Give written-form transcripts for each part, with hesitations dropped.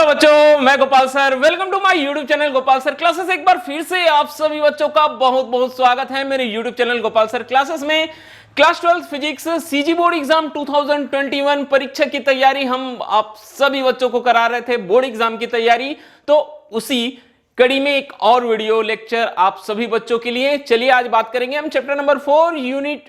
बच्चों, मैं Gopal sir. Welcome to my YouTube channel Gopal sir classes. एक बार फिर से आप सभी बच्चों का बहुत बहुत स्वागत है मेरे YouTube channel Gopal sir classes में। Class 12 physics CG board exam 2021 परीक्षा की तैयारी हम आप सभी बच्चों को करा रहे थे, बोर्ड एग्जाम की तैयारी। तो उसी कड़ी में एक और वीडियो लेक्चर आप सभी बच्चों के लिए। चलिए आज बात करेंगे हम chapter number 4 unit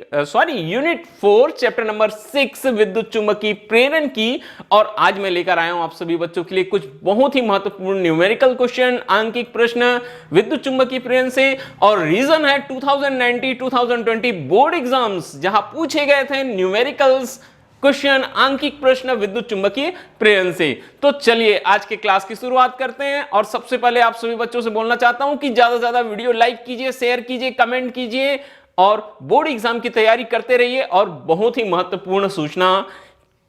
4 chapter number 6 विद्युत चुंबकीय प्रेरण की। और आज मैं लेकर आया हूं आप सभी बच्चों के लिए कुछ बहुत ही महत्वपूर्ण न्यूमेरिकल क्वेश्चन, आंकिक प्रश्न विद्युत चुंबकीय प्रेरण से। और रीजन है 2019-2020 बोर्ड एग्जाम्स जहां पूछे गए थे न्यूमेरिकल्स क्वेश्चन, आंकिक प्रश्न विद्युत चुंबकीय प्रेरण से। तो चलिए आज के क्लास की शुरुआत करते हैं। और सबसे पहले आप सभी बच्चों से बोलना चाहता हूं कि ज्यादा से ज्यादा वीडियो लाइक कीजिए, शेयर कीजिए, कमेंट कीजिए और बोर्ड एग्जाम की तैयारी करते रहिए। और बहुत ही महत्वपूर्ण सूचना,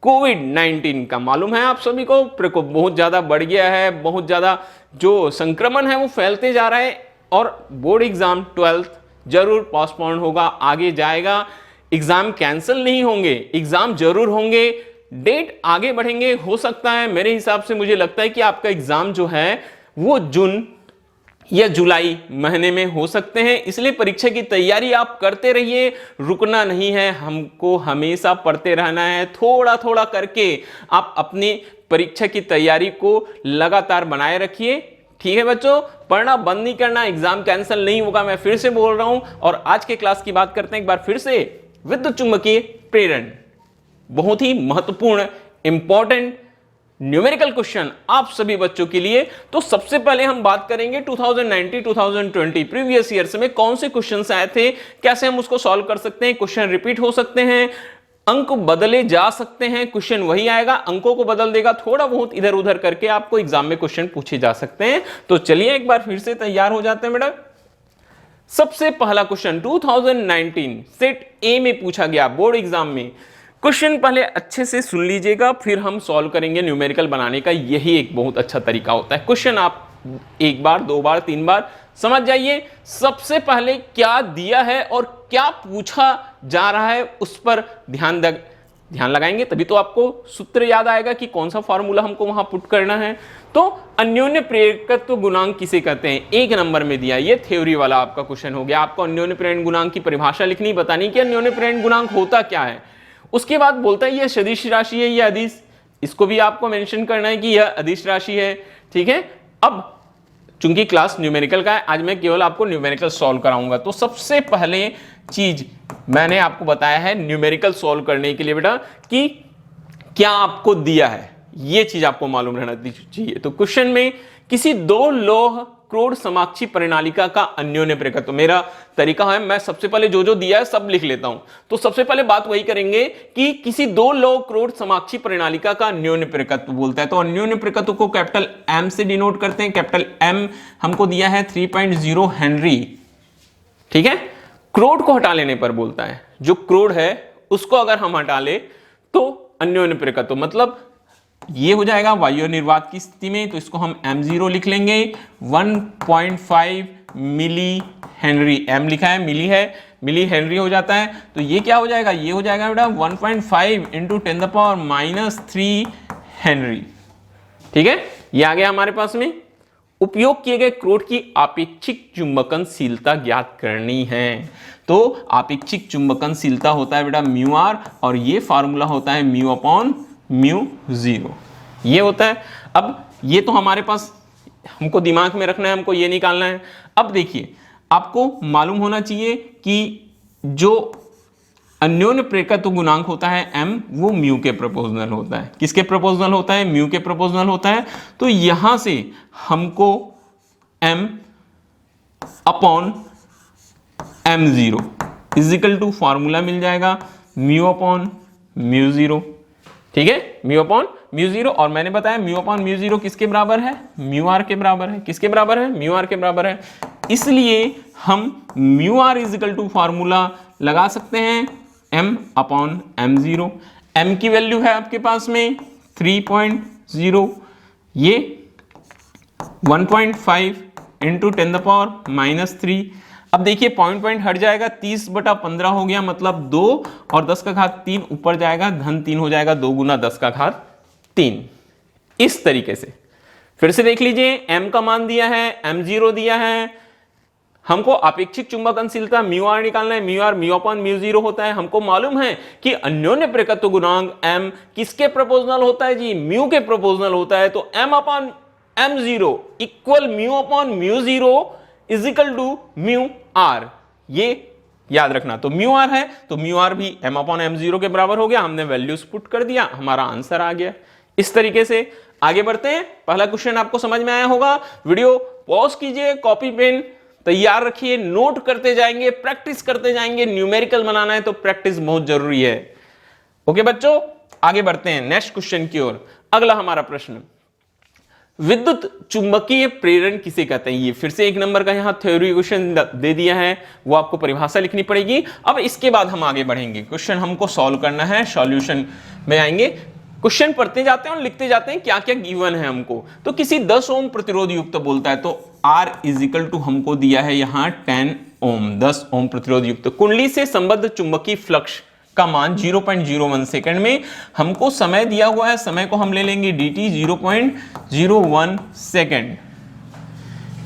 कोविड-19 का मालूम है आप सभी को, प्रकोप बहुत ज्यादा बढ़ गया है, बहुत ज्यादा जो संक्रमण है वो फैलते जा रहा है। और बोर्ड एग्जाम 12th जरूर पोस्टपोन होगा, आगे जाएगा। एग्जाम कैंसिल नहीं होंगे, एग्जाम जरूर होंगे, डेट आगे बढ़ेंगे। हो सकता है, मेरे हिसाब से मुझे लगता है कि आपका एग्जाम जो है वो जून या जुलाई महीने में हो सकते हैं। इसलिए परीक्षा की तैयारी आप करते रहिए, रुकना नहीं है, हमको हमेशा पढ़ते रहना है। थोड़ा थोड़ा करके आप अपनी परीक्षा की तैयारी को लगातार बनाए रखिए। ठीक है बच्चों, पढ़ना बंद नहीं करना, एग्जाम कैंसिल नहीं होगा, मैं फिर से बोल रहा हूं। और आज के क्लास की बात करते हैं एक बार फिर से, विद्युत चुंबकीय प्रेरण, बहुत ही महत्वपूर्ण इंपॉर्टेंट न्यूमेरिकल क्वेश्चन आप सभी बच्चों के लिए। तो सबसे पहले हम बात करेंगे 2019-2020 प्रीवियस ईयर में कौन से क्वेश्चंस आए थे, कैसे हम उसको सॉल्व कर सकते हैं। क्वेश्चन रिपीट हो सकते हैं, अंक बदले जा सकते हैं, क्वेश्चन वही आएगा, अंकों को बदल देगा, थोड़ा बहुत इधर उधर करके आपको एग्जाम में क्वेश्चन पूछे जा सकते हैं। तो चलिए एक बार फिर से तैयार हो जाते हैं बेटा। सबसे पहला क्वेश्चन 2019 सेट ए में पूछा गया बोर्ड एग्जाम में। क्वेश्चन पहले अच्छे से सुन लीजिएगा, फिर हम सॉल्व करेंगे। न्यूमेरिकल बनाने का यही एक बहुत अच्छा तरीका होता है। क्वेश्चन आप एक बार, दो बार, तीन बार समझ जाइए। सबसे पहले क्या दिया है और क्या पूछा जा रहा है उस पर ध्यान लगाएंगे, तभी तो आपको सूत्र याद आएगा कि कौन सा फॉर्मूला हमको वहां पुट करना है। तो अन्योन्य प्रेरकत्व गुणांक किसे कहते हैं, एक नंबर में दिया। ये थ्योरी वाला आपका क्वेश्चन हो गया। आपको अन्योन्य प्रेरण गुणांक की परिभाषा लिखनी, बतानी कि अन्योन्य प्रेरण गुणांक होता क्या है। उसके बाद बोलता है यह सदिश राशि है, यह अदिश, इसको भी आपको मेंशन करना है कि यह अदिश राशि है। ठीक है, अब चूंकि क्लास न्यूमेरिकल का है, आज मैं केवल आपको न्यूमेरिकल सॉल्व कराऊंगा। तो सबसे पहले चीज मैंने आपको बताया है न्यूमेरिकल सॉल्व करने के लिए बेटा कि क्या आपको दिया है, ये चीज आपको मालूम रहना चाहिए। तो क्वेश्चन में किसी दो लौह क्रोड समाक्षी प्रणालिका का अन्योन्य प्रेरकत्व, मेरा तरीका है मैं सबसे पहले जो जो दिया है सब लिख लेता हूं। तो सबसे पहले बात वही करेंगे कि किसी दो लौह क्रोड समाक्षी प्रणालिका का अन्योन्य प्रेरकत्व बोलता है। तो अन्योन्य प्रेरकत्व को कैपिटल एम से डिनोट करते हैं। कैपिटल एम हमको दिया है 3.0 हेनरी। ठीक है, क्रोड को हटा लेने पर बोलता है, जो क्रोड है उसको अगर हम हटा ले तो अन्योन्य प्रेरकत्व मतलब ये हो जाएगा वायु निर्वात की स्थिति में। तो इसको हम m0 लिख लेंगे, 1.5 मिली हेनरी। m लिखा है, मिली हेनरी हो जाता है। तो ये क्या हो जाएगा, ये हो जाएगा बेटा 1.5 इंटू 10⁻³ हेनरी। ठीक है, ये आ गया हमारे पास में। उपयोग किए गए क्रोड की आपेक्षिक चुंबकनशीलता ज्ञात करनी है। तो आपेक्षिक चुंबकनशीलता होता है बेटा μr, और ये फार्मूला होता है μ/μ0, ये होता है। अब ये तो हमारे पास हमको दिमाग में रखना है, हमको ये निकालना है। अब देखिए, आपको मालूम होना चाहिए कि जो अन्योन्य प्रेरकत्व गुणांक होता है m, वो म्यू के प्रोपोर्शनल होता है। किसके प्रोपोर्शनल होता है, म्यू के प्रोपोर्शनल होता है। तो यहां से हमको m/m0 इजिकल टू फॉर्मूला मिल जाएगा μ/μ0। ठीक है, μ/μ0। और मैंने बताया μ/μ0 किसके बराबर है, μr के बराबर है। किसके बराबर है, μr के बराबर है। इसलिए हम μr इजिकल टू फॉर्मूला लगा सकते हैं m/m0। m की वैल्यू है आपके पास में 3.0, ये 1.5 इंटू 10⁻³ अब देखिए पॉइंट हट जाएगा, 30/15 हो गया, मतलब 2 और 10 का घात 3 ऊपर जाएगा, धन 3 हो जाएगा, 2 गुना 10 का घात 3। इस तरीके से फिर से देख लीजिए, m का मान दिया है, m0 दिया है, हमको अपेक्षित चुंबकनशीलता म्यू आर निकालना है, mu R mu upon mu zero होता है। हमको मालूम है कि अन्योन्य प्रेरकत्व गुणांक m किसके प्रोपोर्शनल होता है जी, म्यू के प्रोपोर्शनल होता है। तो m upon m0 equal mu upon mu zero is equal to mu R, ये याद रखना। तो म्यू आर है तो म्यू आर भी m अपॉन m0 के बराबर हो गया, हमने वैल्यूज पुट कर दिया, हमारा आंसर आ गया। इस तरीके से आगे बढ़ते हैं। पहला क्वेश्चन आपको समझ में आया होगा, वीडियो पॉज कीजिए, कॉपी पेन तैयार रखिए, नोट करते जाएंगे, प्रैक्टिस करते जाएंगे। न्यूमेरिकल बनाना है तो प्रैक्टिस बहुत जरूरी है। ओके बच्चों, आगे बढ़ते हैं नेक्स्ट क्वेश्चन की ओर। अगला हमारा प्रश्न, विद्युत चुंबकीय प्रेरण किसे कहते हैं। ये फिर से 1 नंबर का यहां थ्योरी क्वेश्चन दे दिया है, वो आपको परिभाषा लिखनी पड़ेगी। अब इसके बाद हम आगे बढ़ेंगे, क्वेश्चन हमको सॉल्व करना है, सॉल्यूशन में आएंगे। क्वेश्चन पढ़ते जाते हैं और लिखते जाते हैं क्या क्या गिवन है हमको। तो किसी 10 ओम प्रतिरोध युक्त बोलता है, तो R इज इक्वल टू हमको दिया है यहां 10 ओम, 10 ओम प्रतिरोध युक्त कुंडली से संबद्ध चुंबकीय फ्लक्स का मान 0.01 सेकंड में, हमको समय दिया हुआ है, समय को हम ले लेंगे dt 0.01 सेकंड।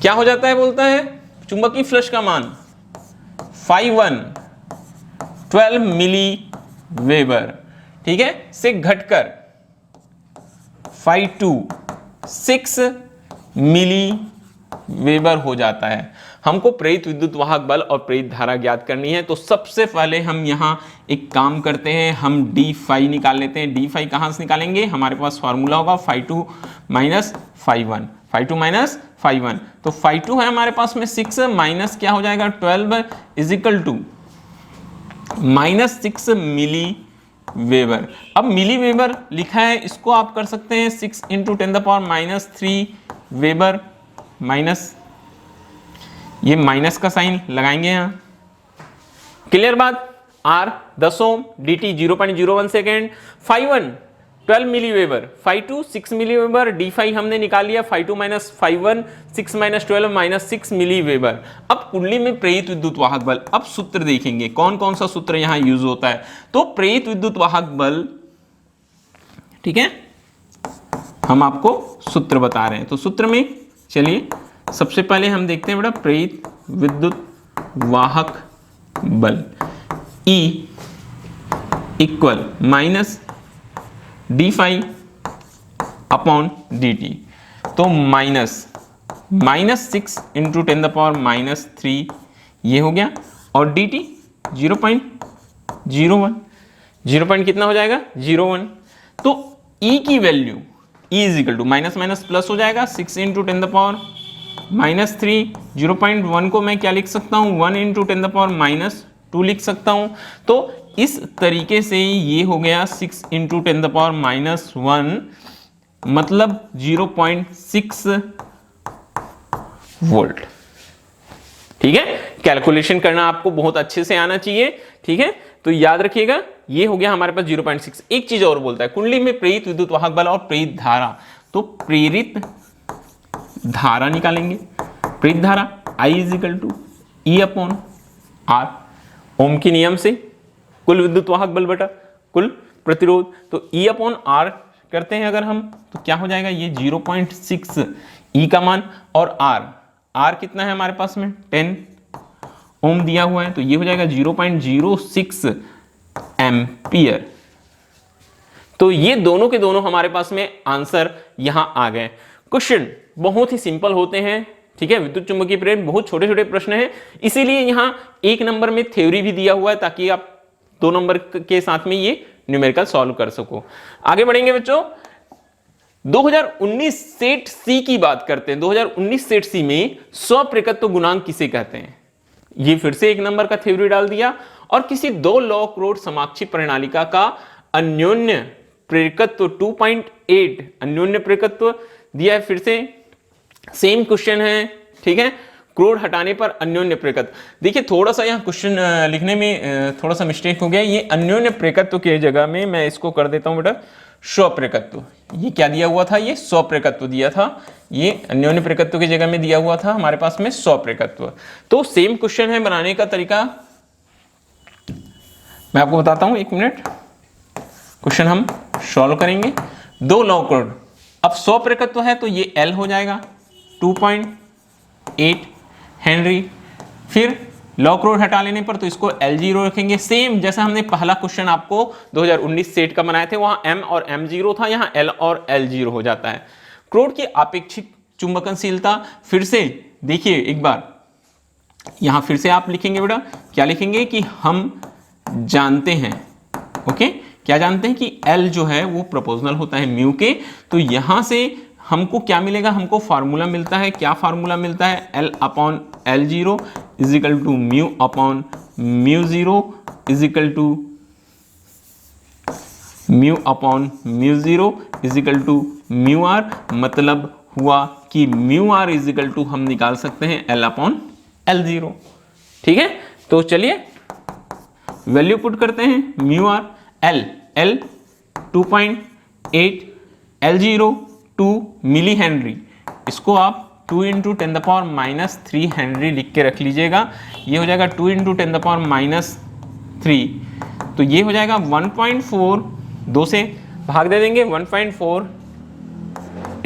क्या हो जाता है बोलता है, चुंबकीय फ्लक्स का मान 12 मिली वेबर, ठीक है, से घटकर 6 मिली वेबर हो जाता है। हमको प्रेरित विद्युत वाहक बल और प्रेरित धारा ज्ञात करनी है। तो सबसे पहले हम यहां एक काम करते हैं, हम डी फाई निकाल लेते हैं। डी फाई कहां से निकालेंगे, हमारे पास फॉर्मूला होगा φ2 माइनस φ1, φ2 माइनस φ1। तो φ2 है हमारे पास में 6 माइनस क्या हो जाएगा 12 is equal to -6 milli weber. अब मिली वेबर लिखा है, इसको आप कर सकते हैं 6 इंटू 10⁻³ वेबर, माइनस ये माइनस का साइन लगाएंगे यहां। क्लियर बात। R 10 ओम, dt 0.01 सेकेंड, φ1 12 मिली weber, φ2 6 milli weber, D phi हमने निकाल लिया φ2 minus φ1, 6 minus 12 minus 6 milli weber. अब कुंडली में प्रेरित विद्युत वाहक बल, अब सूत्र देखेंगे कौन कौन सा सूत्र यहां यूज होता है। तो प्रेरित विद्युत वाहक बल, ठीक है, हम आपको सूत्र बता रहे हैं। तो सूत्र में चलिए सबसे पहले हम देखते हैं बेटा, प्रेरित विद्युत वाहक बल E equal minus D phi upon D T. तो -6 इंटू 10⁻³ ये हो गया, और डी टी 0.01, 0 कितना हो जाएगा 0.1। तो E की value E is equal to minus minus plus हो जाएगा, 6 इंटू 10⁻³ 0.1 को मैं क्या लिख सकता हूँ 1 इंटू 10⁻² लिख सकता हूँ। तो इस तरीके से ये हो गया 6 इंटू 10⁻⁻1 मतलब 0.6 वोल्ट। ठीक है, कैलकुलेशन करना आपको बहुत अच्छे से आना चाहिए। ठीक है, तो याद रखिएगा ये हो गया हमारे पास 0.6। एक चीज और बोलता है, कुंडली में प्रेरित विद्युत वाहक बल और प्रेरित धारा। तो प्रेरित धारा निकालेंगे, प्रेरित धारा I is equal to E upon R, Ohm के नियम से कुल विद्युत वाहक बल बटा कुल प्रतिरोध। तो E अपॉन R करते हैं अगर हम, तो क्या हो जाएगा ये 0.6 E का मान, और R कितना है हमारे पास में 10 ओम दिया हुआ है, तो ये हो जाएगा 0.06 एम्पियर। तो ये दोनों के दोनों हमारे पास में आंसर यहां आ गए। क्वेश्चन बहुत ही सिंपल होते हैं। ठीक है, विद्युत चुंबकीय प्रेरण बहुत छोटे छोटे प्रश्न हैं, इसीलिए यहां 1 नंबर में थ्योरी भी दिया हुआ है ताकि आप 2 नंबर के साथ में ये न्यूमेरिकल सॉल्व कर सको। आगे बढ़ेंगे बच्चों, 2019 सेट सी की बात करते हैं। 2019 सेट सी में स्वप्रेरकत्व गुणांक किसे कहते हैं। ये फिर से 1 नंबर का थ्योरी डाल दिया, और किसी 2 लॉक रोड समाक्षीय प्रणालिका का अन्योन्य प्रेरकत्व 2.8 अन्योन्य प्रेरकत्व दिया है। फिर से सेम क्वेश्चन है। ठीक है, क्रोड हटाने पर अन्योन्य प्रेरकत्व। देखिए थोड़ा सा यहाँ क्वेश्चन लिखने में थोड़ा सा मिस्टेक हो गया। ये अन्योन्य प्रेरकत्व के जगह में मैं इसको कर देता हूं बेटा स्वप्रेरकत्व। ये क्या दिया हुआ था, ये स्वप्रेरकत्व दिया था, ये अन्योन्य प्रेरकत्व की जगह में दिया हुआ था हमारे पास में स्वप्रेरकत्व। तो सेम क्वेश्चन है, बनाने का तरीका मैं आपको बताता हूं, 1 मिनट। क्वेश्चन हम सॉल्व करेंगे। 2 लॉक रोड अब 100 प्रतिशत है तो ये L हो जाएगा 2.8 हेनरी। फिर लॉक रोड हटा लेने पर तो इसको L0 रखेंगे, सेम जैसा हमने पहला क्वेश्चन आपको 2019 सेट का बनाए थे, वहां M और M0 था, यहां L और L0 हो जाता है। क्रोड की आपेक्षिक चुंबकनशीलता, फिर से देखिए एक बार, यहां फिर से आप लिखेंगे बेटा, क्या लिखेंगे कि हम जानते हैं, ओके, क्या जानते हैं कि L जो है वो प्रोपोर्शनल होता है म्यू के। तो यहां से हमको क्या मिलेगा, हमको फार्मूला मिलता है, क्या फार्मूला मिलता है, L upon L0 is equal to mu upon mu 0 is equal to mu upon mu 0 is equal to mu R. मतलब हुआ कि mu R is equal to हम निकाल सकते हैं L अपॉन L0। ठीक है, तो चलिए वैल्यू पुट करते हैं। Mu R L 2.8, L0 2 milli henry, इसको आप 2 इंटू 10⁻³ हेनरी लिख के रख लीजिएगा। ये हो जाएगा 2 इंटू 10⁻³ तो ये हो जाएगा 1.4, 2 से भाग दे देंगे, 1.4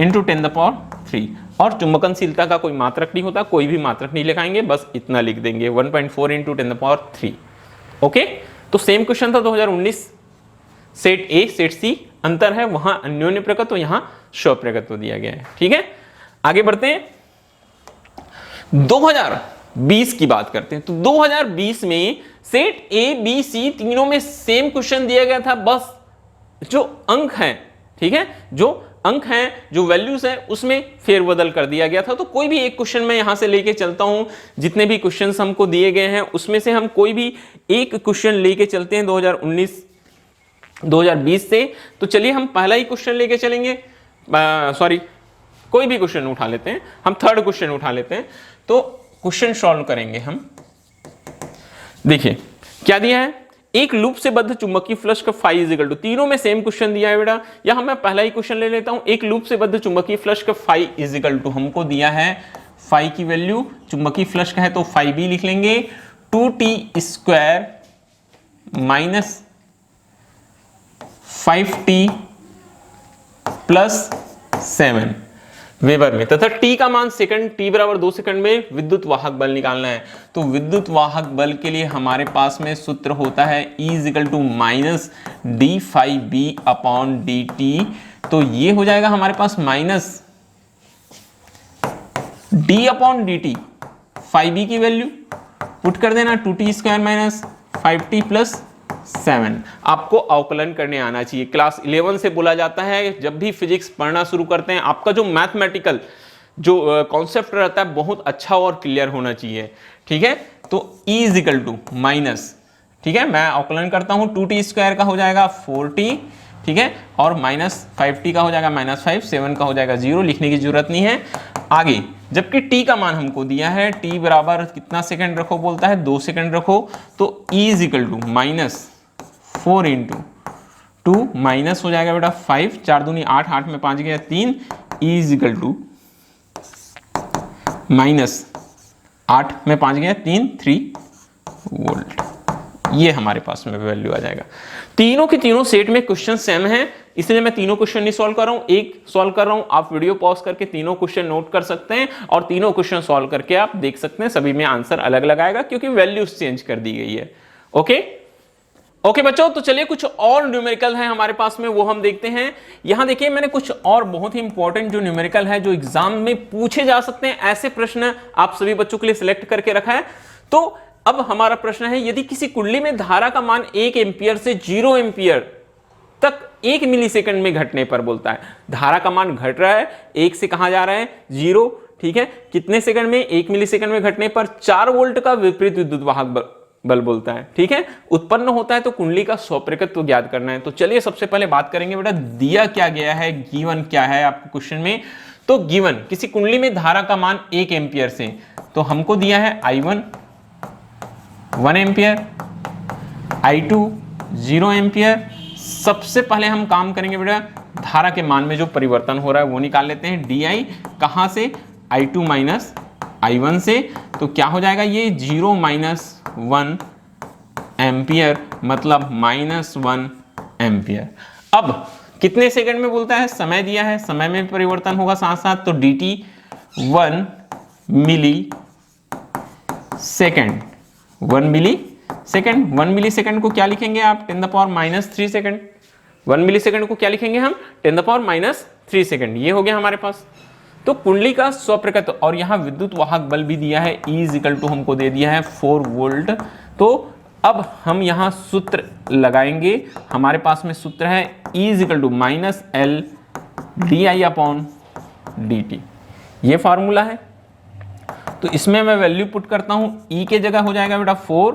इंटू 10⁻³ और चुंबकनशीलता का कोई मात्रक नहीं होता, कोई भी मात्रक नहीं लिखाएंगे, बस इतना लिख देंगे 1.4 इंटू 10⁻³। ओके, तो सेम क्वेश्चन था 2019 सेट ए सेट सी, अंतर है वहां अन्योन्य प्रकत्व, यहां स्वप्रकत्व दिया गया है। ठीक है, आगे बढ़ते हैं, 2020 की बात करते हैं। तो 2020 में सेट ए बी सी तीनों में सेम क्वेश्चन दिया गया था, बस जो अंक हैं, ठीक है, जो अंक हैं, जो वैल्यूज हैं, उसमें फेरबदल कर दिया गया था। तो कोई भी एक क्वेश्चन मैं यहां से लेके चलता हूं, जितने भी क्वेश्चंस हमको दिए गए हैं उसमें से हम कोई भी एक क्वेश्चन लेके चलते हैं 2020 से। तो चलिए हम पहला ही क्वेश्चन लेके चलेंगे, सॉरी कोई भी क्वेश्चन उठा लेते हैं, हम थर्ड क्वेश्चन उठा लेते हैं। तो क्वेश्चन सॉल्व करेंगे हम। देखिए क्या दिया है, एक लूप से बद्ध चुंबकीय फ्लक्स का फाई इज इक्वल टू, तीनों में सेम क्वेश्चन दिया है बेटा। यहां मैं पहला ही क्वेश्चन ले लेता हूं, एक लूप से बद्ध चुंबकीय फ्लक्स का फाई इज इक्वल टू, हमको दिया है फाई की वैल्यू, चुंबकीय फ्लक्स का है तो फाई बी लिख लेंगे, 2t² minus 5t plus 7 weber में, तथा t का मान सेकंड, t बराबर 2 सेकंड में विद्युत वाहक बल निकालना है। तो विद्युत वाहक बल के लिए हमारे पास में सूत्र होता है E is equal to minus d∅b upon dt। तो ये हो जाएगा हमारे पास minus d upon dt, ∅b की वैल्यू पुट कर देना, 2t² माइनस 5t प्लस 7। आपको अवकलन करने आना चाहिए। क्लास 11 से बोला जाता है, जब भी फिजिक्स पढ़ना शुरू करते हैं आपका जो मैथमेटिकल जो कॉन्सेप्ट रहता है बहुत अच्छा और क्लियर होना चाहिए। ठीक है, तो E is equal to minus, ठीक है, मैं अवकलन करता हूं, 2t² का हो जाएगा 4t, ठीक है, और माइनस 5t का हो जाएगा -5, 7 का हो जाएगा 0, लिखने की जरूरत नहीं है। आगे जबकि t का मान हमको दिया है, t बराबर कितना सेकंड रखो बोलता है, 2 सेकंड रखो। तो E is equal to minus 4 into 2 minus हो जाएगा बेटा 5, 4 दूनी 8, 8 में 5 गया 3, E is equal to minus 8 में 5 गया 3 वोल्ट। ये हमारे पास में वैल्यू आ जाएगा। तीनों के तीनों सेट में क्वेश्चन सेम है, इसलिए मैं तीनों क्वेश्चन नहीं सॉल्व कर रहा हूं, एक सॉल्व कर रहा हूं। आप वीडियो पॉज करके तीनों क्वेश्चन नोट कर सकते हैं और तीनों क्वेश्चन सॉल्व करके आप देख सकते हैं, सभी में आंसर अलग अलग आएगा क्योंकि वैल्यूज चेंज कर दी गई है। ओके बच्चों, तो चलिए कुछ और न्यूमेरिकल है हमारे पास में, वो हम देखते हैं। यहां देखिए मैंने कुछ और बहुत ही इंपॉर्टेंट जो न्यूमेरिकल है, जो एग्जाम में पूछे जा सकते हैं, ऐसे प्रश्न आप सभी बच्चों के लिए सिलेक्ट करके रखा है। तो अब हमारा प्रश्न है, यदि किसी कुंडली में धारा का मान 1 एम्पियर से 0 एम्पियर तक 1 मिलीसेकंड में घटने पर बोलता है, धारा का मान घट रहा है, 1 से कहां जा रहा है 0, ठीक है, कितने सेकंड में, 1 मिलीसेकंड में घटने पर 4 वोल्ट का विपरीत विद्युत वाहक बल बोलता है, ठीक है, उत्पन्न होता है। तो कुंडली का स्वप्रकत्व ज्ञात करना है। तो चलिए सबसे पहले बात करेंगे बेटा दिया क्या गया है, गिवन क्या है आपको क्वेश्चन में। तो गिवन किसी कुंडली में धारा का मान 1 एम्पियर से, तो हमको दिया है I1 1 एम्पियर, I2 0 एम्पियर। सबसे पहले हम काम करेंगे बेटा धारा के मान में जो परिवर्तन हो रहा है वो निकाल लेते हैं। DI कहां से, I2 माइनस I1 से, तो क्या हो जाएगा ये 0 माइनस 1 एम्पियर, मतलब -1 एम्पियर। अब कितने सेकंड में बोलता है, समय दिया है, समय में परिवर्तन होगा साथ साथ, तो dt 1 मिली सेकेंड, 1 मिली सेकेंड। 1 मिली सेकेंड को क्या लिखेंगे आप, 10⁻³ सेकेंड। 1 मिली सेकेंड को क्या लिखेंगे हम, 10⁻³ सेकेंड। ये हो गया हमारे पास। तो कुंडली का स्वप्रकृत, और यहाँ विद्युत वाहक बल भी दिया है, E = हमको दे दिया है 4 वोल्ट। तो अब हम यहाँ सूत्र लगाएंगे, हमारे पास में सूत्र है E = -L di/dt, ये फार्मूला है। तो इसमें मैं वैल्यू पुट करता हूं, E के जगह हो जाएगा बेटा 4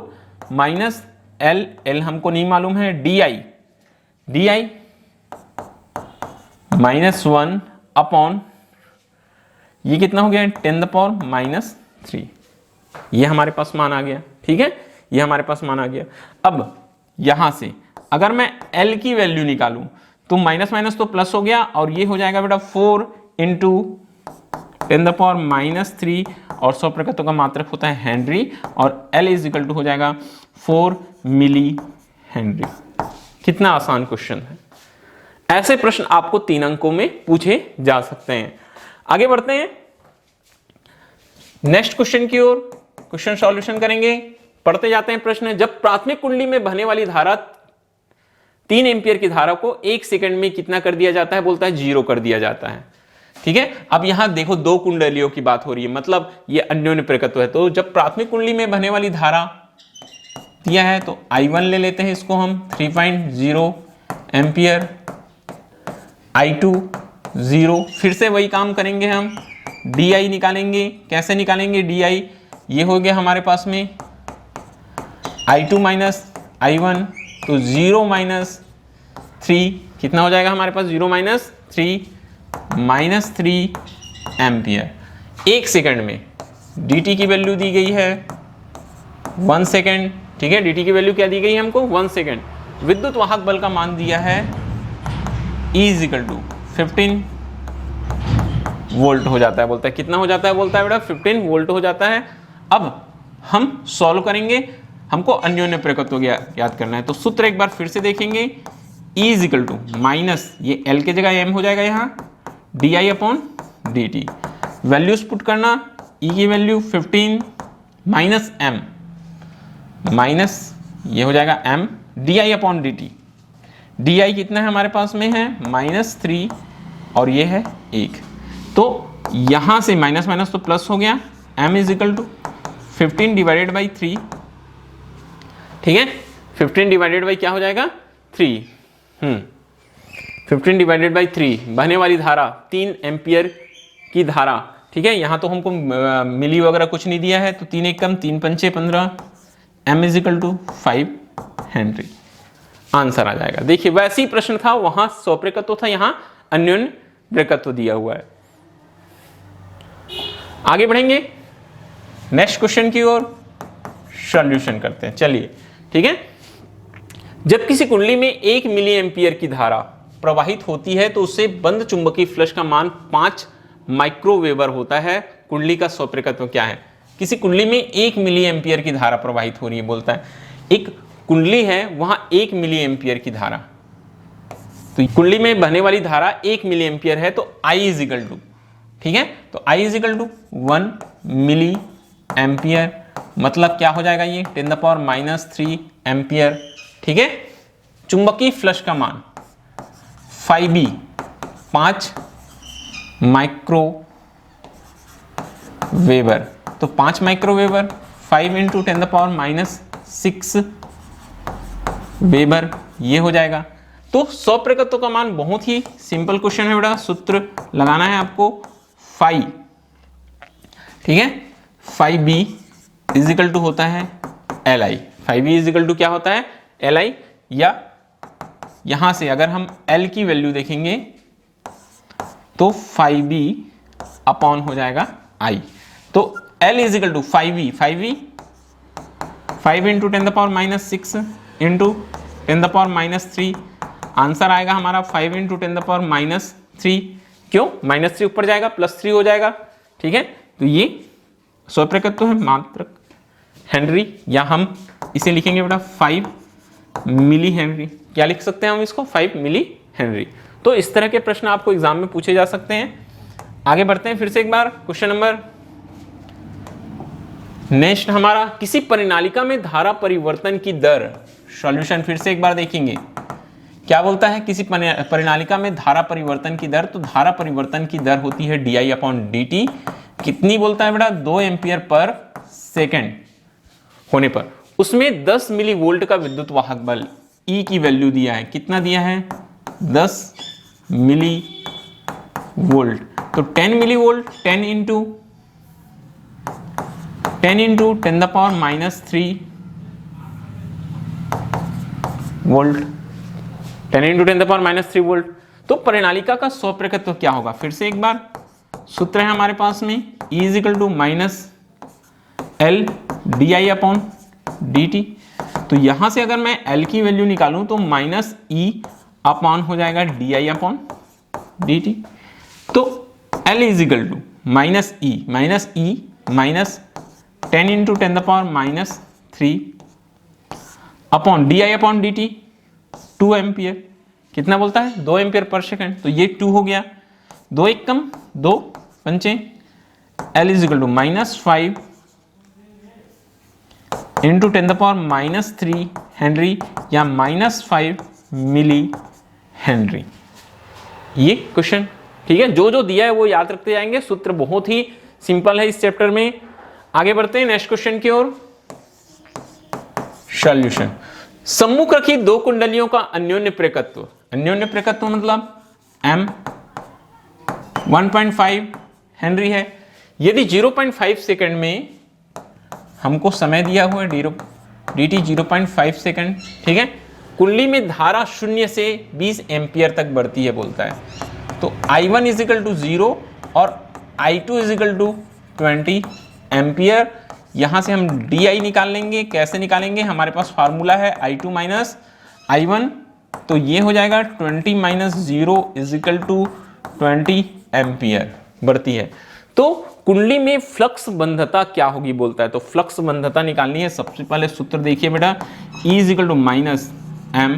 माइनस L हमको नहीं मालूम है, di -1 अपॉन ये कितना हो गया, 10⁻³ ये हमारे पास मान आ गया। ठीक है, ये हमारे पास मान आ गया। अब यहां से अगर मैं L की वैल्यू निकालूं तो माइनस माइनस तो प्लस हो गया, और ये हो जाएगा बेटा 4 × 10⁻³ और स्वप्रकृतों का मात्रक होता है हेनरी, और L = हो जाएगा 4 मिली हेनरी। कितना आसान क्वेश्चन है। ऐसे प्रश्न आपको 3 अंकों में पूछे जा सकते हैं। आगे बढ़ते हैं नेक्स्ट क्वेश्चन की ओर, क्वेश्चन सॉल्यूशन करेंगे। पढ़ते जाते हैं प्रश्न। जब प्राथमिक कुंडली में बहने वाली धारा 3 एम्पियर की धारा को 1 सेकंड में कितना कर दिया जाता है, बोलता है 0 कर दिया जाता है। ठीक है, अब यहां देखो 2 कुंडलियों की बात हो रही है, मतलब ये अन्योन्य प्रकृत है। तो जब प्राथमिक कुंडली में बहने वाली धारा दिया है तो I1 ले लेते हैं, इसको हम 3.0 एम्पियर, I2 0, फिर से वही काम करेंगे हम, DI निकालेंगे। कैसे निकालेंगे DI, ये हो गया हमारे पास में I2 माइनस I1, तो 0 - 3 कितना हो जाएगा हमारे पास, 0 - 3 एम्पियर 1 सेकंड में। dt की वैल्यू दी गई है 1 सेकंड। ठीक है, dt की वैल्यू क्या दी गई है हमको, 1 सेकंड। विद्युत वाहक बल का मान दिया है E = 15 वोल्ट हो जाता है, बोलता है कितना हो जाता है, बोलता है बेटा 15 वोल्ट हो जाता है। अब हम सॉल्व करेंगे, हमको अन्योन्य प्रकृत याद करना है। तो सूत्र एक बार फिर से देखेंगे, E = माइनस ये L के जगह M हो जाएगा यहाँ, di/dt। वैल्यूज पुट करना, E की वैल्यू 15 माइनस M माइनस ये हो जाएगा M di/dt। di कितना है हमारे पास में है -3 और ये है 1। तो यहां से माइनस माइनस तो प्लस हो गया, M = 15 / 3। ठीक है, 15 डिवाइडेड बाई क्या हो जाएगा 3। 15 डिवाइडेड बाई 3 बहने वाली धारा 3 एम्पियर की धारा। ठीक है, यहां तो हमको मिली वगैरह कुछ नहीं दिया है, तो 3 1 कम 3 5 15, M = 5 हेनरी आंसर आ जाएगा। देखिए वैसे ही प्रश्न था, वहां स्वप्रकृत था, यहां अन्योन्य प्रकृत दिया हुआ है। आगे बढ़ेंगे नेक्स्ट क्वेश्चन की ओर, सॉल्यूशन करते हैं। चलिए ठीक है, जब किसी कुंडली में 1 मिली एम्पियर की धारा प्रवाहित होती है तो उससे बंद चुंबकीय फ्लक्स का मान 5 माइक्रोवेबर होता है। कुंडली का स्वप्रकृत क्या है, किसी कुंडली में 1 मिली एम्पियर की धारा प्रवाहित हो रही है, बोलता है एक कुंडली है वहां 1 मिली एम्पियर की धारा, तो कुंडली में बहने वाली धारा 1 मिली एम्पियर है, तो I = ठीक है, तो I = 1 मिली एम्पियर, मतलब क्या हो जाएगा ये 10⁻³ एम्पियर। ठीक है, चुंबकीय फ्लक्स का मान 5B 5 माइक्रोवेबर, तो 5 माइक्रोवेबर 5 × 10⁻6 वेबर ये हो जाएगा। तो स्वप्रकृतों का मान बहुत ही सिंपल क्वेश्चन है बेटा, सूत्र लगाना है आपको 5। ठीक है, 5B = होता है Li। 5B = क्या होता है Li, या यहां से अगर हम L की वैल्यू देखेंगे तो 5B अपॉन हो जाएगा I। तो L = 5B 5 × 10⁻6 × 10⁻3, आंसर आएगा हमारा 5 × 10⁻3। क्यों, -3 ऊपर जाएगा +3 हो जाएगा। ठीक है, तो ये स्वप्रकृत तो है मात्रक हेनरी, या हम इसे लिखेंगे बेटा 5 मिली हेनरी। क्या लिख सकते हैं हम इसको, 5 मिली हेनरी। तो इस तरह के प्रश्न आपको एग्जाम में पूछे जा सकते हैं। आगे बढ़ते हैं फिर से एक बार, क्वेश्चन नंबर नेक्स्ट हमारा, किसी परिनालिका में धारा परिवर्तन की दर। सॉल्यूशन फिर से एक बार देखेंगे, क्या बोलता है किसी परिनालिका में धारा परिवर्तन की दर। तो धारा परिवर्तन की दर होती है di/dt। कितनी बोलता है बेटा, 2 एम्पियर पर सेकेंड होने पर उसमें 10 मिली वोल्ट का विद्युत वाहक बल E की वैल्यू दिया है। कितना दिया है, 10 मिली वोल्ट। तो 10 milli volt 10 into 10⁻³ volt, 10 into 10⁻³ volt. तो परिनालिका का स्वप्रकृत्व क्या होगा, फिर से एक बार सूत्र है हमारे पास में, E = L di/dt। तो यहां से अगर मैं L की वैल्यू निकालूं तो -E अपॉन हो जाएगा di/dt। तो L = -E -10 into 10⁻³ upon di/dt 2 ampere. कितना बोलता है, 2 एम्पियर पर सेकंड। तो ये 2 हो गया, 2 1 कम 2 पंचे, L = -5 इंटू 10⁻³ हेनरी या -5 मिली हेनरी। ये क्वेश्चन ठीक है, जो जो दिया है वो याद रखते जाएंगे। सूत्र बहुत ही सिंपल है इस चैप्टर में। आगे बढ़ते हैं नेक्स्ट क्वेश्चन की ओर। सॉल्यूशन, सम्मुख रखी 2 कुंडलियों का अन्योन्य प्रेरकत्व। अन्योन्य प्रेरकत्व मतलब M 1.5 हेनरी है। यदि 0.5 सेकंड में हमको समय दिया हुआ है dt 0.5 सेकंड, ठीक है, कुंडली में धारा 0 से 20 एम्पियर तक बढ़ती है बोलता है। तो I1 = 0 और I2 = 20 एम्पियर। यहां से हम di निकाल लेंगे। कैसे निकालेंगे, हमारे पास फार्मूला है I2 - I1। तो ये हो जाएगा 20 - 0 = 20 एम्पियर बढ़ती है। तो कुंडली में फ्लक्स बंधता क्या होगी बोलता है। तो फ्लक्स बंधता निकालनी है। सबसे पहले सूत्र देखिए बेटा, E = -M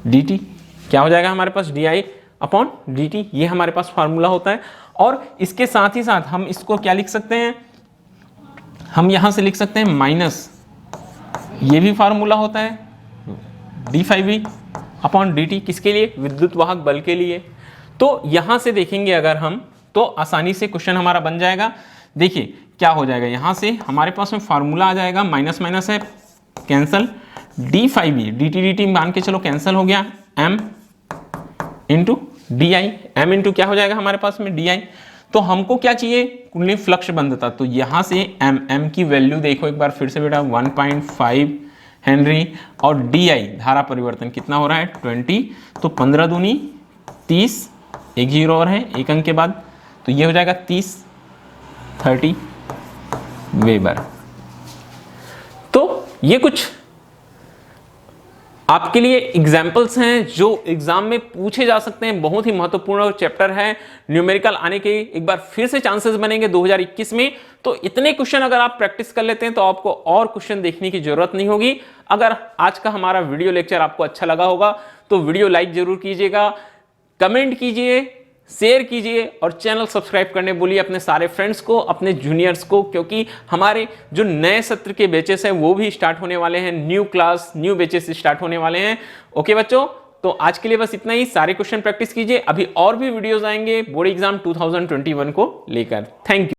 di/dt। क्या हो जाएगा हमारे पास, di/dt। ये हमारे पास फार्मूला होता है। और इसके साथ ही साथ हम इसको क्या लिख सकते हैं, हम यहां से लिख सकते हैं माइनस, ये भी फार्मूला होता है d/dt। किसके लिए, विद्युत वाहक बल के लिए। तो यहां से देखेंगे अगर हम, तो आसानी से क्वेश्चन हमारा बन जाएगा। देखिए क्या हो जाएगा, यहां से हमारे पास में फार्मूला आ जाएगा, माइनस माइनस है कैंसल, d/dt मान के चलो कैंसल हो गया, m into di, m into क्या हो जाएगा हमारे पास में di। तो हमको क्या चाहिए, कुंडली फ्लक्स बंधता। तो यहां से m की वैल्यू देखो एक बार फिर से बेटा, 1.5 हेनरी और di धारा परिवर्तन कितना हो रहा है, 20। तो 15 दूनी 30, एक 0 और है एक अंक के बाद, तो ये हो जाएगा 30 वेबर। तो ये कुछ आपके लिए एग्जाम्पल्स हैं जो एग्जाम में पूछे जा सकते हैं। बहुत ही महत्वपूर्ण चैप्टर है। न्यूमेरिकल आने के एक बार फिर से चांसेस बनेंगे 2021 में। तो इतने क्वेश्चन अगर आप प्रैक्टिस कर लेते हैं तो आपको और क्वेश्चन देखने की जरूरत नहीं होगी। अगर आज का हमारा वीडियो लेक्चर आपको अच्छा लगा होगा तो वीडियो लाइक जरूर कीजिएगा, कमेंट कीजिए, शेयर कीजिए और चैनल सब्सक्राइब करने बोलिए अपने सारे फ्रेंड्स को, अपने जूनियर्स को, क्योंकि हमारे जो नए सत्र के बैचेस हैं वो भी स्टार्ट होने वाले हैं। New class, new batches start होने वाले हैं। ओके बच्चों, तो आज के लिए बस इतना ही। सारे क्वेश्चन प्रैक्टिस कीजिए। अभी और भी वीडियोस आएंगे बोर्ड एग्जाम 2021 को लेकर। Thank you.